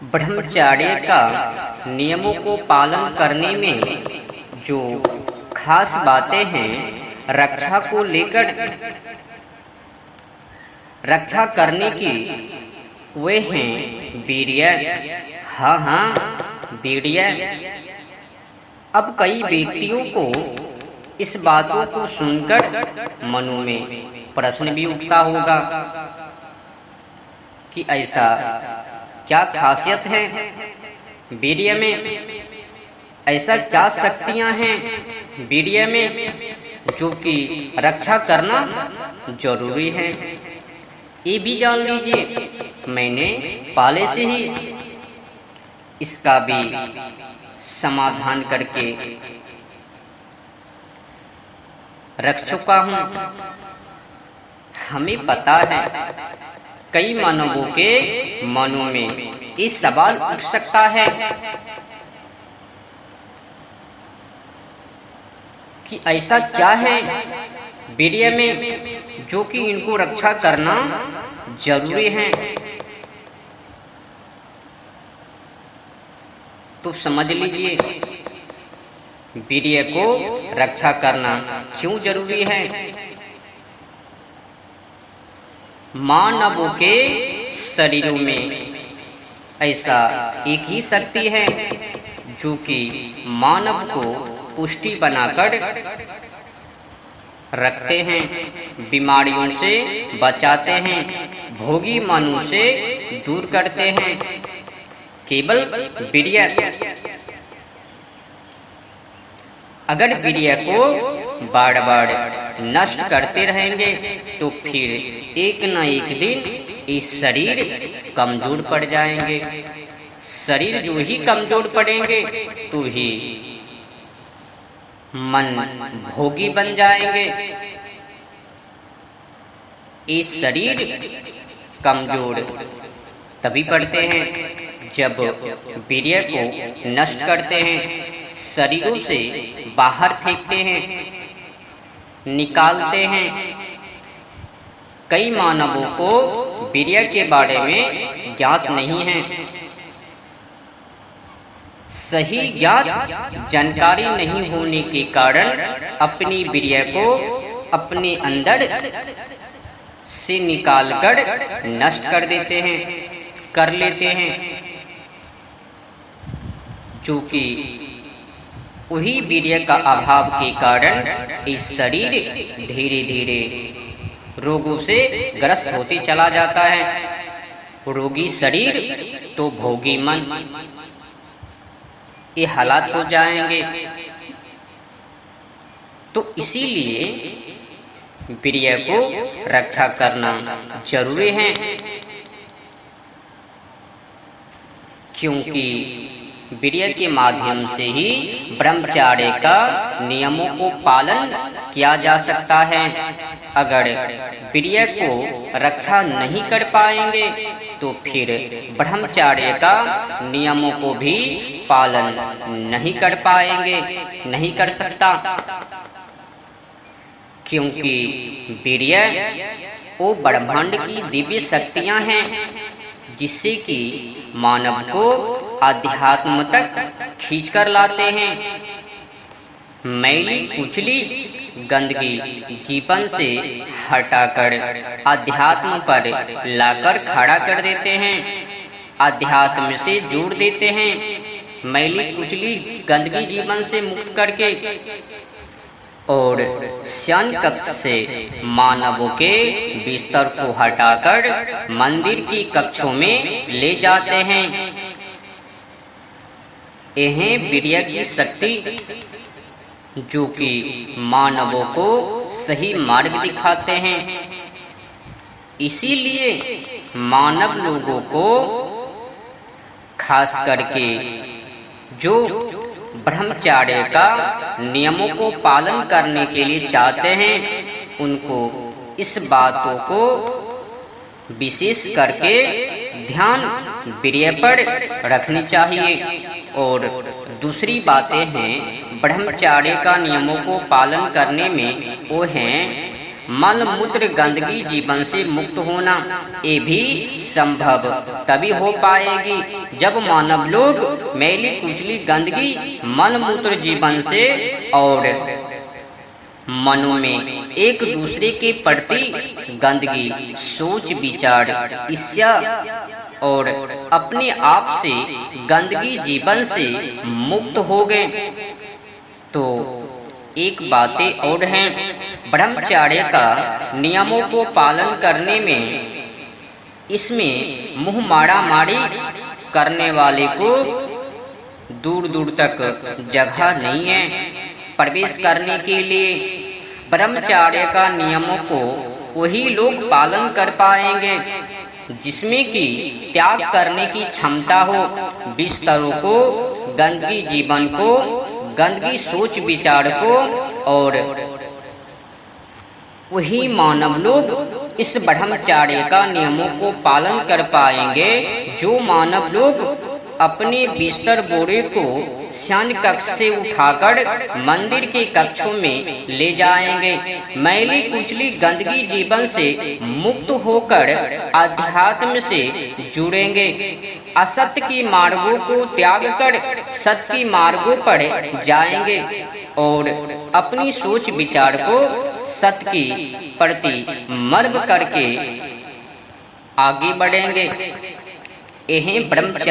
ब्रह्मचर्य का नियमों को पालन करने में जो खास बातें हैं, रक्षा को लेकर रक्षा करने की, वे हैं वीर्य। हाँ, वीर्य। अब कई व्यक्तियों को इस बातों को सुनकर मनो में प्रश्न भी उठता होगा कि ऐसा क्या खासियत है वीर्य में, ऐसा क्या शक्तियां हैं वीर्य में जो कि रक्षा करना जरूरी है। ये भी जान लीजिए, मैंने पहले से ही इसका भी समाधान करके रख चुका हूं। हमें पता है कई मानवों के मनों में ये सवाल उठ सकता है कि ऐसा क्या है वीर्य में जो कि इनको रक्षा करना जरूरी है। तो समझ लीजिए वीर्य को रक्षा करना क्यों जरूरी है। मानवों के शरीरों में ऐसा एक ही शक्ति है जो कि मानव को पुष्टि बनाकर रखते हैं, बीमारियों से बचाते हैं, भोगी मनों से दूर करते हैं। केवल वीर्य। अगर वीर्य को बार बार नष्ट करते रहेंगे तो फिर एक न एक दिन इस शरीर कमजोर पड़ जाएंगे। शरीर जो ही कमजोर पड़ेंगे तो ही मन भोगी बन जाएंगे। इस शरीर कमजोर तभी पड़ते हैं जब वीर्य को नष्ट करते हैं, शरीरों से बाहर फेंकते हैं, निकालते हैं। कई मानवों को वीर्य के बारे में ज्ञात नहीं है। सही ज्ञात जानकारी नहीं होने के कारण अपनी वीर्य को अपने अंदर से निकालकर नष्ट कर देते हैं, कर लेते हैं, जो कि वही वीर्य का अभाव के कारण इस शरीर धीरे धीरे रोगों से ग्रस्त होते चला जाता है। रोगी शरीर तो भोगी मन, ये हालात हो जाएंगे। तो इसीलिए वीर्य को रक्षा करना जरूरी है, क्योंकि वीर्य के माध्यम से ही ब्रह्मचर्य का नियमों को पालन किया जा सकता है। अगर वीर्य को रक्षा नहीं कर पाएंगे तो फिर ब्रह्मचर्य का नियमों को भी पालन नहीं कर पाएंगे, नहीं कर सकता। क्योंकि वीर्य वो ब्रह्मांड की दिव्य शक्तियां हैं जिससे कि मानव को आध्यात्म तक खींचकर लाते हैं। मैली कुचली गंदगी जीवन से हटाकर अध्यात्म पर लाकर खड़ा कर देते हैं, अध्यात्म से जोड़ देते हैं। मैली कुचली गंदगी जीवन से मुक्त करके और शयन कक्ष से मानवों के बिस्तर को हटाकर मंदिर की कक्षों में ले जाते हैं। यह वीर्य की शक्ति जो कि मानवों को सही मार्ग दिखाते हैं। इसीलिए मानव लोगों को खास करके जो ब्रह्मचर्य का नियमों को पालन करने के लिए चाहते हैं, उनको इस बातों को विशेष करके ध्यान वीर्य पर रखनी चाहिए। और दूसरी बातें हैं ब्रह्मचर्य का नियमों को पालन करने में, वो हैं मल मूत्र गंदगी जीवन से मुक्त होना, ये भी संभव तभी हो पाएगी जब मानव लोग मैली कुचली गंदगी मल मूत्र जीवन से और मनो में एक दूसरे के प्रति गंदगी सोच विचार ईर्ष्या और अपने आप से गंदगी जीवन से मुक्त हो गए। तो एक बातें और हैं, ब्रह्मचर्य का नियमों को पालन करने में इसमें मुंह मारा मारी करने वाले को दूर दूर तक जगह नहीं है प्रवेश करने के लिए। ब्रह्मचर्य का नियमों को वही लोग पालन कर पाएंगे जिसमें कि त्याग करने की क्षमता हो, बिस्तरों को, गंदगी जीवन को, गंदगी सोच विचार को। और वही मानव लोग इस ब्रह्मचर्य का नियमों को पालन कर पाएंगे जो मानव लोग अपने बिस्तर बोरे को शयन कक्ष से उठाकर मंदिर के कक्षों में ले जाएंगे, मैली कुचली गंदगी जीवन से मुक्त होकर अध्यात्म से जुड़ेंगे, असत्य की मार्गों को त्याग कर सत्य की मार्गों पर जाएंगे और अपनी सोच विचार को सत्य की प्रति मर्म करके आगे बढ़ेंगे। यही ब्रह्मचर्य